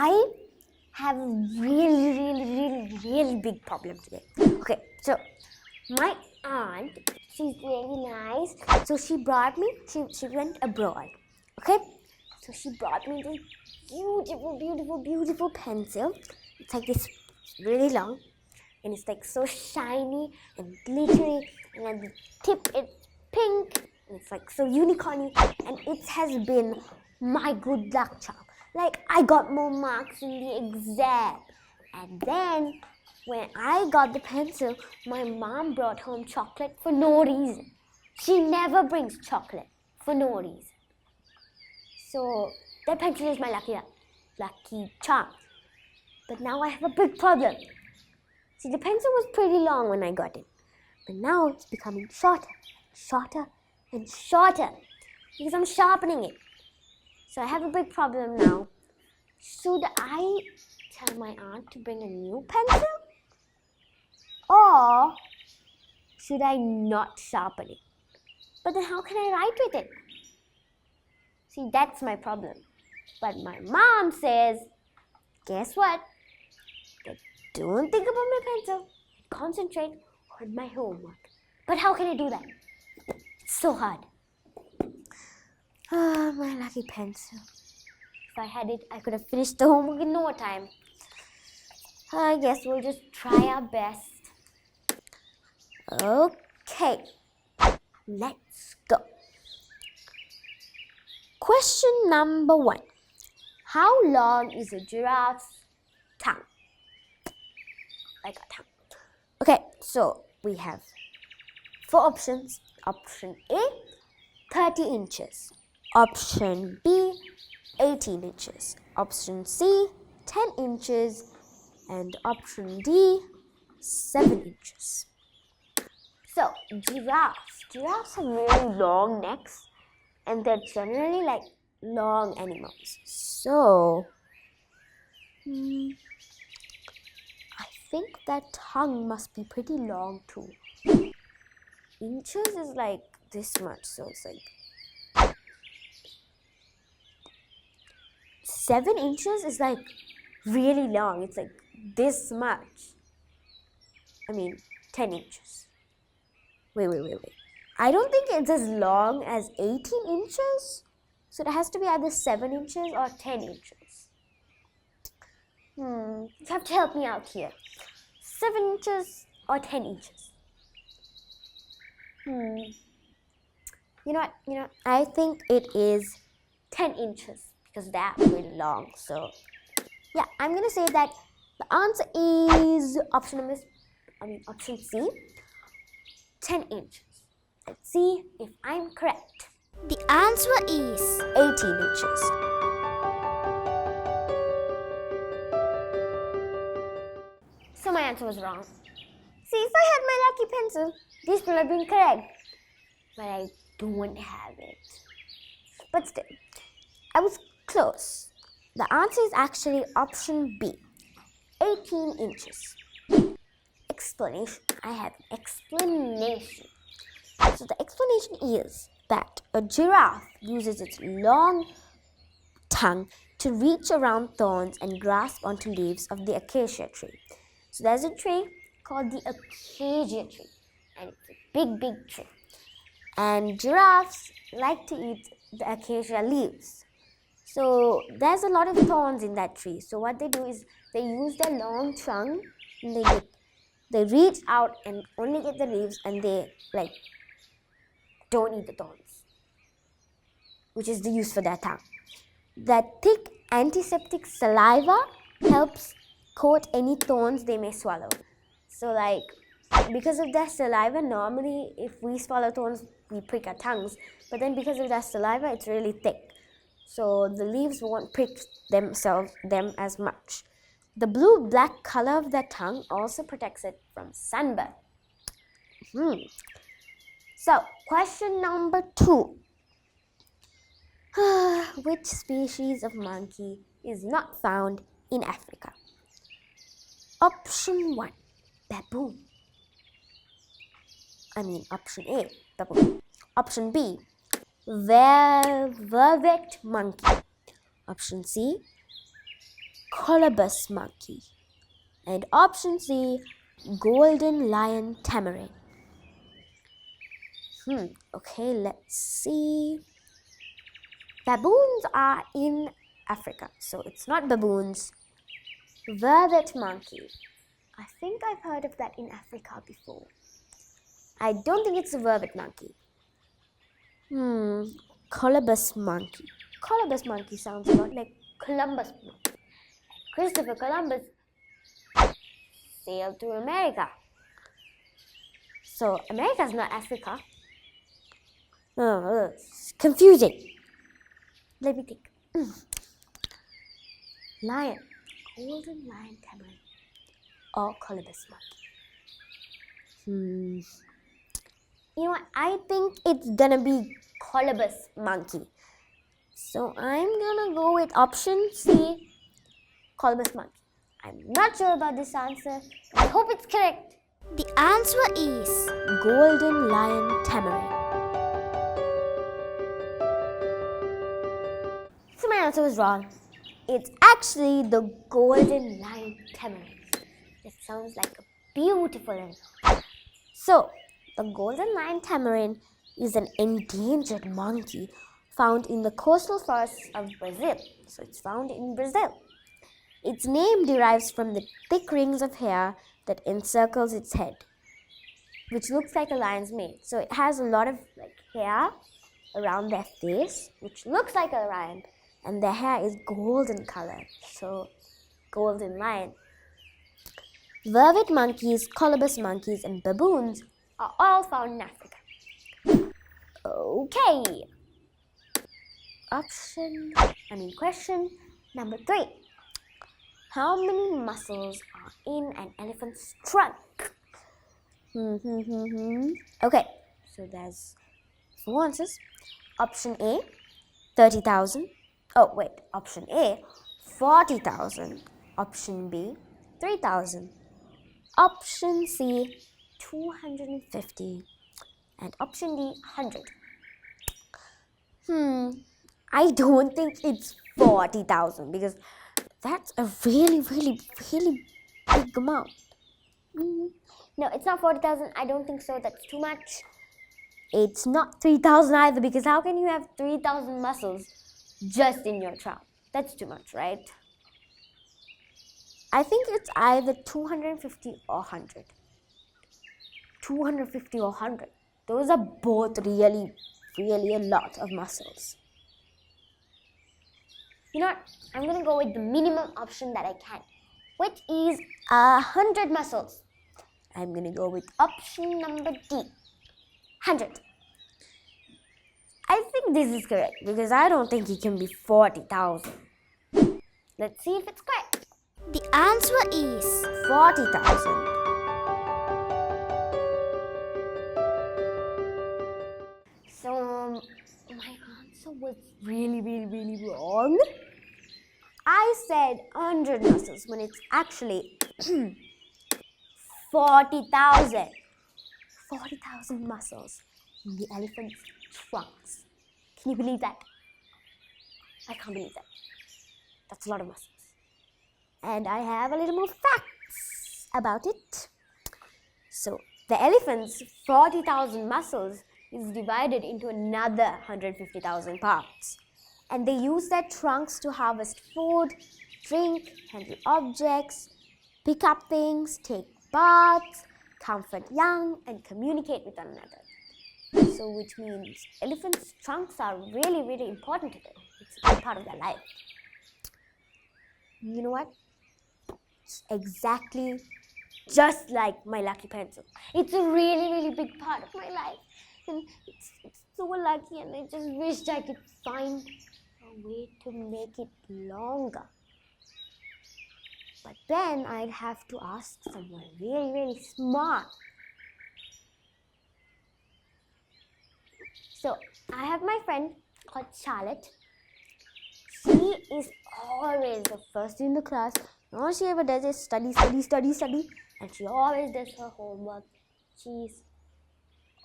I have a really big problem today. Okay, so my aunt, she's really nice. So she brought me, she went abroad. Okay, so she brought me this beautiful pencil. It's like this really long, and it's like so shiny and glittery, and at the tip it's pink, and it's like so unicorny, and it has been my good luck charm. Like, I got more marks in the exam. And then when I got the pencil, my mom brought home chocolate for no reason. She never brings chocolate for no reason. So that pencil is my lucky charm. But now I have a big problem. See, the pencil was pretty long when I got it, but now it's becoming shorter because I'm sharpening it. So I have a big problem now. Should I tell my aunt to bring a new pencil? Or should I not sharpen it? But then how can I write with it? See, that's my problem. But my mom says, guess what? Don't think about my pencil. Concentrate on my homework. But how can I do that? It's so hard. Ah, my lucky pencil. If I had it, I could have finished the homework in no time. I guess we'll just try our best. Okay, let's go. Question number 1. How long is a giraffe's tongue? Like a tongue. Okay, so we have 4 options. Option A, 30 inches. Option B, 18 inches. Option C, 10 inches. And option D, 7 inches. So, giraffes have really long necks, and they're generally like long animals. So, I think that tongue must be pretty long too. Inches is like this much, so it's like 7 inches is like really long. It's like this much. I mean, 10 inches. Wait. I don't think it's as long as 18 inches. So it has to be either 7 inches or 10 inches. You have to help me out here. 7 inches or 10 inches? You know what? I think it is 10 inches because that's really long. So, yeah, I'm going to say that the answer is option C, 10 inches. Let's see if I'm correct. The answer is 18 inches. So my answer was wrong. See, if I had my lucky pencil, this would have been correct. But I don't have it. But still, I was close. The answer is actually option B, 18 inches. Explanation. I have an explanation. So the explanation is that a giraffe uses its long tongue to reach around thorns and grasp onto leaves of the acacia tree. So there's a tree called the acacia tree, and it's a big tree. And giraffes like to eat the acacia leaves. So there's a lot of thorns in that tree. So what they do is they use their long tongue and they reach out and only get the leaves, and they don't eat the thorns, which is the use for their tongue. That thick antiseptic saliva helps coat any thorns they may swallow. So because of their saliva, normally if we swallow thorns, we prick our tongues. But then because of their saliva, it's really thick. So the leaves won't prick them as much. The blue-black color of their tongue also protects it from sunburn. So, question number 2. Which species of monkey is not found in Africa? Option 1, baboon. Option A, baboon. Option B, vervet monkey. Option C, colobus monkey. And option C, golden lion tamarin. Okay, let's see. Baboons are in Africa, so it's not baboons. Vervet monkey. I think I've heard of that in Africa before. I don't think it's a vervet monkey. Colobus monkey. Colobus monkey sounds a lot like Columbus monkey. Christopher Columbus sailed to America. So America's not Africa. It's confusing. Let me think. Lion. Golden lion tamarin. Or colobus monkey. You know what? I think it's gonna be colobus monkey. So I'm gonna go with option C, colobus monkey. I'm not sure about this answer, but I hope it's correct. The answer is Golden lion tamarin. So my answer was wrong. It's actually the golden lion tamarin. It sounds like a beautiful animal. So, the golden lion tamarin is an endangered monkey found in the coastal forests of Brazil. So, it's found in Brazil. Its name derives from the thick rings of hair that encircles its head, which looks like a lion's mane. So, it has a lot of hair around their face, which looks like a lion, and their hair is golden color. So, golden lion. Vervet monkeys, colobus monkeys, and baboons are all found in Africa. Okay. Question number 3. How many muscles are in an elephant's trunk? Okay, so there's 4 answers. Option A, 30,000. Oh, wait. Option A, 40,000. Option B, 3,000. Option C, 250. And option D, 100. I don't think it's 40,000 because that's a really, really, really big amount. No, it's not 40,000. I don't think so. That's too much. It's not 3,000 either because how can you have 3,000 muscles just in your trunk? That's too much, right? I think it's either 250 or 100. 250 or 100. Those are both really, really a lot of muscles. You know what? I'm going to go with the minimum option that I can, which is 100 muscles. I'm going to go with option number D, 100. I think this is correct because I don't think it can be 40,000. Let's see if it's correct. the answer is 40,000. So, my answer was really, really, really wrong. I said 100 muscles when it's actually 40,000. 40,000 muscles in the elephant's trunks. Can you believe that? I can't believe that. That's a lot of muscles. And I have a little more facts about it. So, the elephant's 40,000 muscles is divided into another 150,000 parts. And they use their trunks to harvest food, drink, handle objects, pick up things, take baths, comfort young, and communicate with one another. So, which means elephants' trunks are really, really important to them. It's a big part of their life. You know what? It's exactly just like my lucky pencil. It's a really, really big part of my life. And it's so lucky, and I just wished I could find a way to make it longer. But then I'd have to ask someone really, really smart. So I have my friend called Charlotte. She is always the first in the class. All she ever does is study. And she always does her homework. She's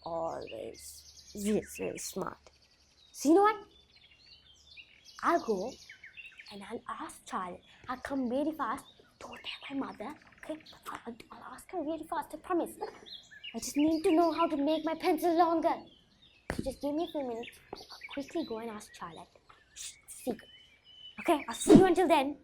always really smart. So you know what? I'll go and I'll ask Charlotte. I'll come really fast. Don't tell my mother, okay? I'll ask her really fast, I promise. I just need to know how to make my pencil longer. So just give me a few minutes. I'll quickly go and ask Charlotte. Shh, secret. Okay, I'll see you until then.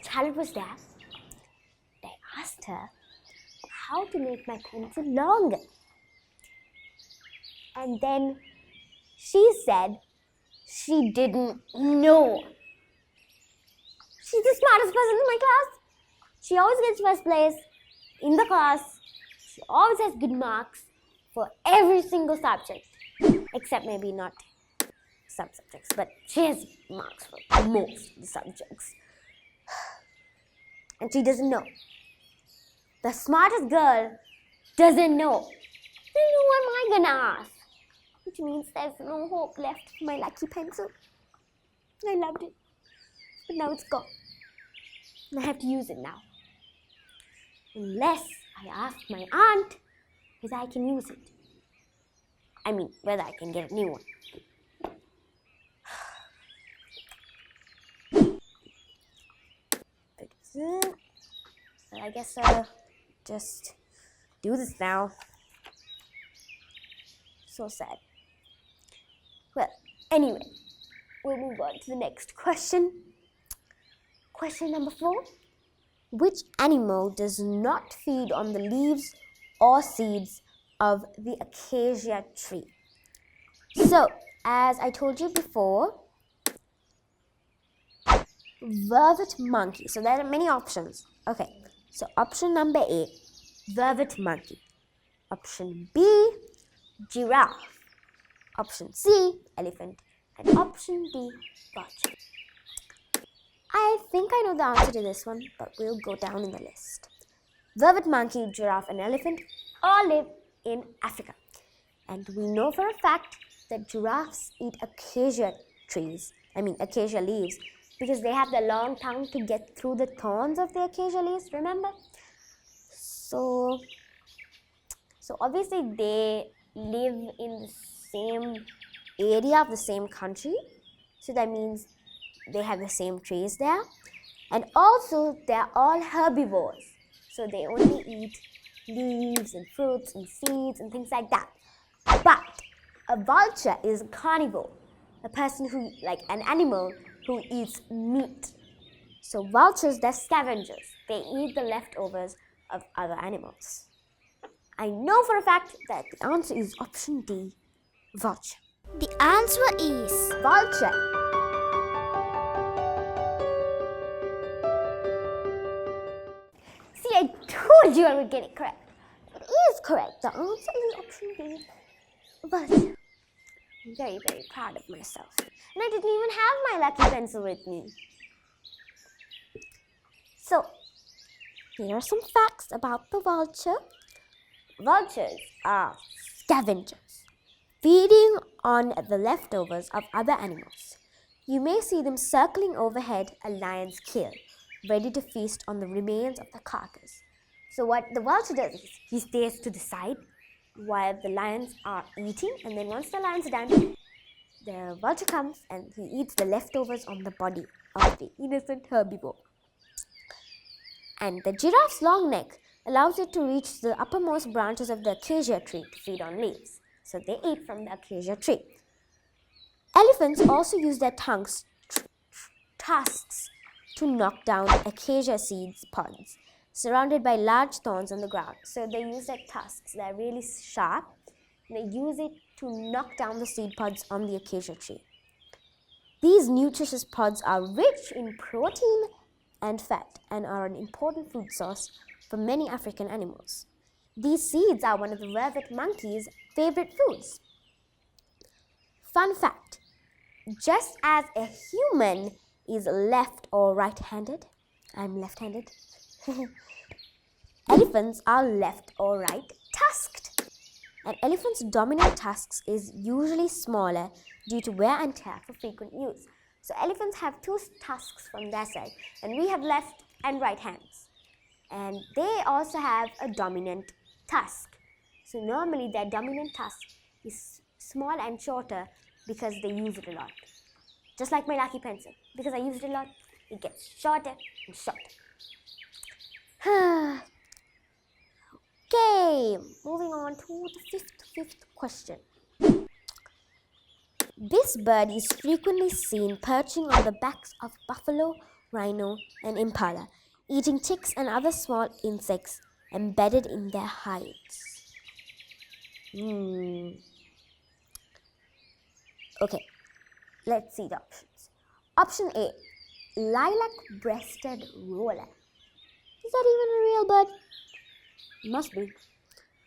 Charlotte was there. I asked her how to make my pencil longer. And then she said she didn't know. She's the smartest person in my class. She always gets first place in the class. She always has good marks for every single subject. Except maybe not some subjects, but she has marks for most of the subjects. And she doesn't know. The smartest girl doesn't know. Then who am I gonna ask? Which means there's no hope left for my lucky pencil. I loved it, but now it's gone. And I have to use it now. Unless I ask my aunt whether I can use it. I mean, whether I can get a new one. But I guess I'll just do this now. So sad. Well, anyway, we'll move on to the next question. Question number 4. Which animal does not feed on the leaves or seeds of the acacia tree? So, as I told you before, vervet monkey. So there are many options. Okay, so option number A, vervet monkey. Option B, giraffe. Option C, elephant. And option D, vulture. I think I know the answer to this one, but we'll go down in the list. Vervet monkey, giraffe, and elephant all live in Africa. And we know for a fact that giraffes eat acacia leaves, because they have the long tongue to get through the thorns of the acacia leaves, remember? So obviously they live in the same area of the same country. So that means they have the same trees there. And also they're all herbivores. So they only eat leaves and fruits and seeds and things like that. But a vulture is a carnivore. An animal who eats meat. So vultures, they're scavengers. They eat the leftovers of other animals. I know for a fact that the answer is option D, vulture. The answer is Vulture. See, I told you I would get it correct. It is correct. The answer is option D, vulture. I'm very, very proud of myself. And I didn't even have my lucky pencil with me. So, here are some facts about the vulture. Vultures are scavengers, feeding on the leftovers of other animals. You may see them circling overhead a lion's kill, ready to feast on the remains of the carcass. So what the vulture does is, he stays to the side while the lions are eating, and then once the lions are done, the vulture comes and he eats the leftovers on the body of the innocent herbivore. And the giraffe's long neck allows it to reach the uppermost branches of the acacia tree to feed on leaves. So they eat from the acacia tree. Elephants also use their tusks to knock down acacia seeds pods surrounded by large thorns on the ground. So they use their tusks, they're really sharp. They use it to knock down the seed pods on the acacia tree. These nutritious pods are rich in protein and fat and are an important food source for many African animals. These seeds are one of the vervet monkey's favorite foods. Fun fact, just as a human is left or right-handed. I'm left-handed. Elephants are left or right tusked. An elephant's dominant tusks is usually smaller due to wear and tear for frequent use. So elephants have two tusks from their side, and we have left and right hands. And they also have a dominant tusk. So normally their dominant tusk is small and shorter because they use it a lot. Just like my lucky pencil. Because I use it a lot, it gets shorter and shorter. Okay, moving on to the fifth question. This bird is frequently seen perching on the backs of buffalo, rhino, and impala, eating ticks and other small insects embedded in their hides. Okay, let's see the options. Option A, lilac-breasted roller. Is that even a real bird? Must be.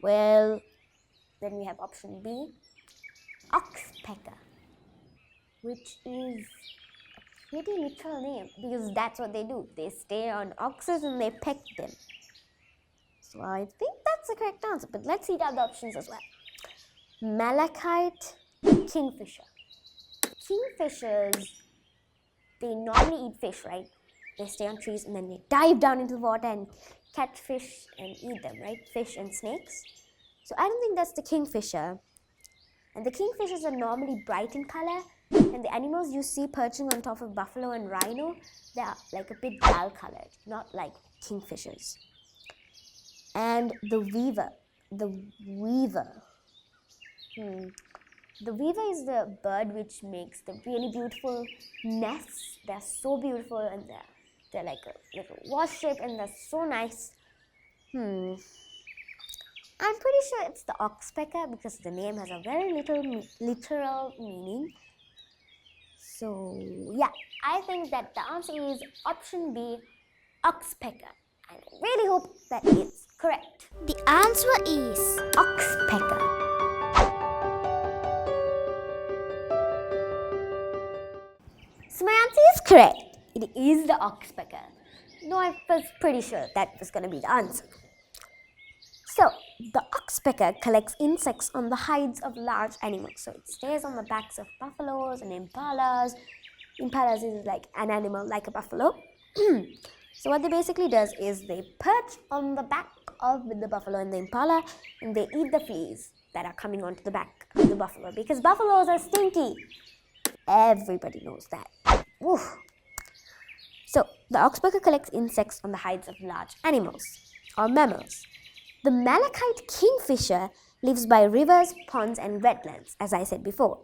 Well, then we have option B, oxpecker, which is a pretty literal name because that's what they do. They stay on oxes and they peck them. So I think that's the correct answer, but let's see the other options as well. Malachite kingfisher. Kingfishers, they normally eat fish, right? They stay on trees and then they dive down into the water and catch fish and eat them, right? Fish and snakes. So I don't think that's the kingfisher. And the kingfishers are normally bright in color, and the animals you see perching on top of buffalo and rhino, they are like a bit dull colored, not like kingfishers. And the weaver. The weaver is the bird which makes the really beautiful nests. They're so beautiful and they're like a little wasp shape and they're so nice. I'm pretty sure it's the oxpecker because the name has a very literal meaning. So yeah, I think that the answer is option B, oxpecker. I really hope that it's correct. The answer is Oxpecker. So my answer is correct. It is the oxpecker. No, I was pretty sure that was going to be the answer. So, the oxpecker collects insects on the hides of large animals. So, it stays on the backs of buffaloes and impalas. Impalas is like an animal like a buffalo. So, what they basically does is they perch on the back of the buffalo and the impala and they eat the fleas that are coming onto the back of the buffalo because buffaloes are stinky. Everybody knows that. Woof. So, the oxpecker collects insects on the hides of large animals or mammals. The malachite kingfisher lives by rivers, ponds, and wetlands, as I said before.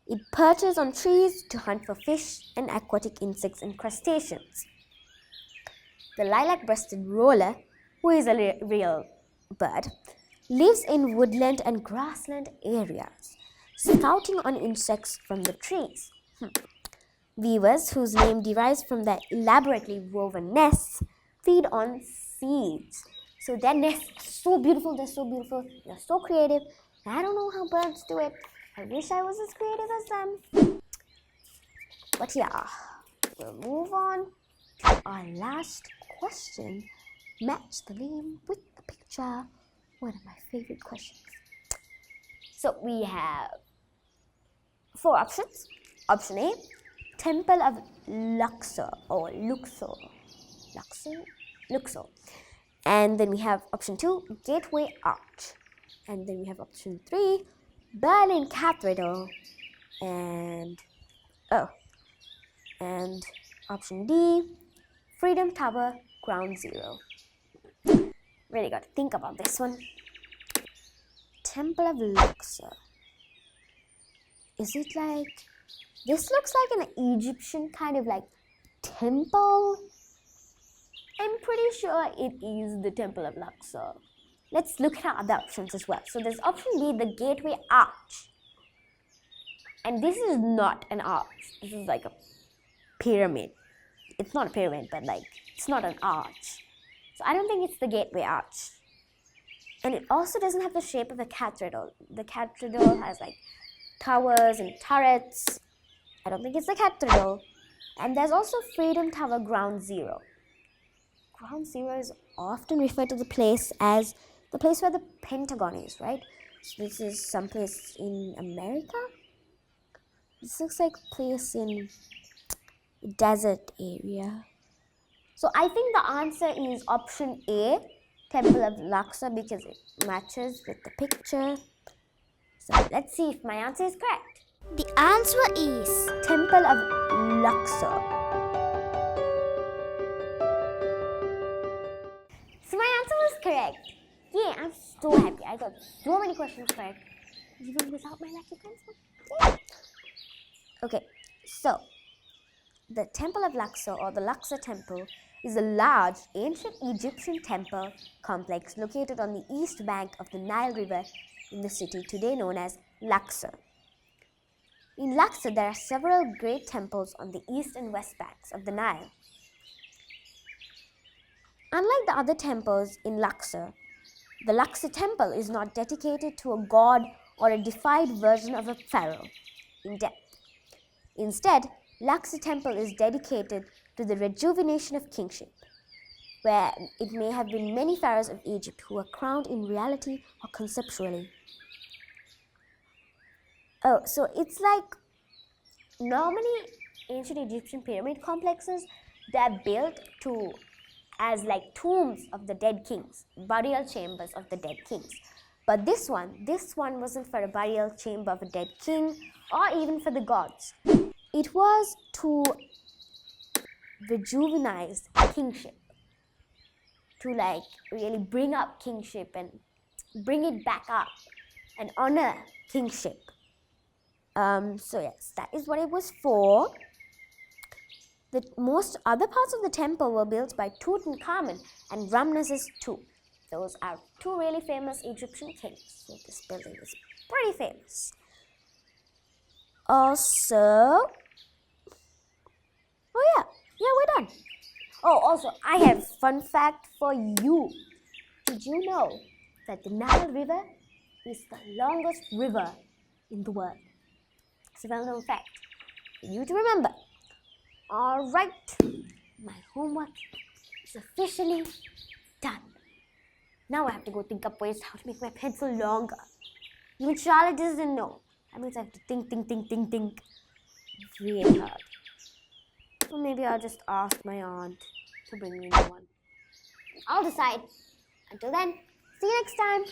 It perches on trees to hunt for fish and aquatic insects and crustaceans. The lilac-breasted roller, who is a real bird, lives in woodland and grassland areas, scouting on insects from the trees. Weavers, whose name derives from their elaborately woven nests, feed on seeds. So their nests are so beautiful, they're so creative. I don't know how birds do it. I wish I was as creative as them. But yeah, we'll move on to our last question. Match the name with the picture. One of my favorite questions. So we have 4 options. Option A, Temple of Luxor or Luxor. Luxor. And then we have option 2, Gateway Arch. And then we have option 3, Berlin Cathedral. And option D, Freedom Tower, Ground Zero. Really got to think about this one. Temple of Luxor. Is it like, this looks like an Egyptian kind of like temple. I'm pretty sure it is the Temple of Luxor. Let's look at our other options as well. So there's option B, the Gateway Arch. And this is not an arch. This is like a pyramid. It's not a pyramid, but like, it's not an arch. So I don't think it's the Gateway Arch. And it also doesn't have the shape of a cathedral. The cathedral has like towers and turrets. I don't think it's the cathedral. And there's also Freedom Tower Ground Zero. Ground Zero is often referred to the place as the place where the Pentagon is, right? So this is someplace in America. This looks like a place in a desert area. So I think the answer is option A, Temple of Luxor, because it matches with the picture. So let's see if my answer is correct. The answer is Temple of Luxor. So my answer was correct. Yeah, I'm so happy. I got so many questions correct, even without my lucky pencil. Yeah. Okay, so the Temple of Luxor, or the Luxor Temple, is a large ancient Egyptian temple complex located on the east bank of the Nile River in the city today known as Luxor. In Luxor, there are several great temples on the east and west banks of the Nile. Unlike the other temples in Luxor, the Luxor Temple is not dedicated to a god or a deified version of a pharaoh in depth. Instead, Luxor Temple is dedicated to the rejuvenation of kingship, where it may have been many pharaohs of Egypt who were crowned in reality or conceptually. Oh, so it's like normally ancient Egyptian pyramid complexes, they're built as like tombs of the dead kings, burial chambers of the dead kings. But this one wasn't for a burial chamber of a dead king or even for the gods. It was to rejuvenize kingship, to like really bring up kingship and bring it back up and honor kingship. So yes, that is what it was for. The most other parts of the temple were built by Tutankhamun and Ramesses II. Those are two really famous Egyptian kings. So this building is pretty famous. Also, we're done. Oh, also, I have a fun fact for you. Did you know that the Nile River is the longest river in the world? It's a well-known fact for you to remember. All right, my homework is officially done. Now I have to go think up ways how to make my pencil longer. Even Charlotte doesn't know. That means I have to think really hard. Or maybe I'll just ask my aunt to bring me a new one. I'll decide. Until then, see you next time.